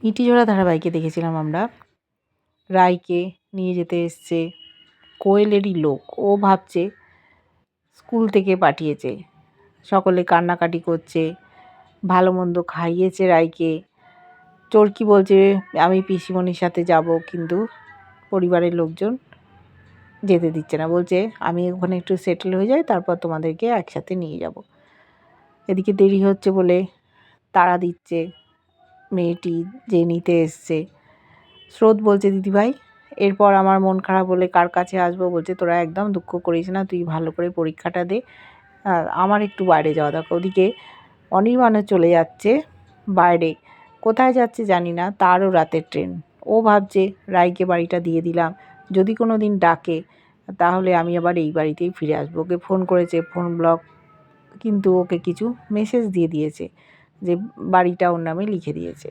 ইটিঝরা ধারাবাহিকে দেখেছিলাম আমরা রায়কে নিয়ে যেতে এসছে কোয়েলেরই লোক। ও ভাবছে স্কুল থেকে পাঠিয়েছে, সকলে কান্নাকাটি করছে, ভালো মন্দ খাইয়েছে রায়কে। চরকি বলছে আমি পিসিমণির সাথে যাব, কিন্তু পরিবারের লোকজন যেতে দিচ্ছে না, বলছে আমি ওখানে একটু সেটেল হয়ে যাই, তারপর তোমাদেরকে একসাথে নিয়ে যাব। এদিকে দেরি হচ্ছে বলে তাড়া দিচ্ছে মেয়েটি যে নিতে এসছে। স্রোত বলছে দিদিভাই এরপর আমার মন খারাপ হলে কার কাছে আসবো? বলছে তোরা একদম দুঃখ করিস না, তুই ভালো করে পরীক্ষাটা দে, আমার একটু বাইরে যাওয়া দরকার। ওদিকে অনির্বাণও চলে যাচ্ছে বাইরে, কোথায় যাচ্ছে জানি না, তারও রাতের ট্রেন। ও ভাবছে রায়কে বাড়িটা দিয়ে দিলাম, যদি কোনো দিন ডাকে তাহলে আমি আবার এই বাড়িতেই ফিরে আসবো। ওকে ফোন করেছে, ফোন ব্লক, কিন্তু ওকে কিছু মেসেজ দিয়ে দিয়েছে যে বাড়িটা ওর নামে লিখে দিয়েছে।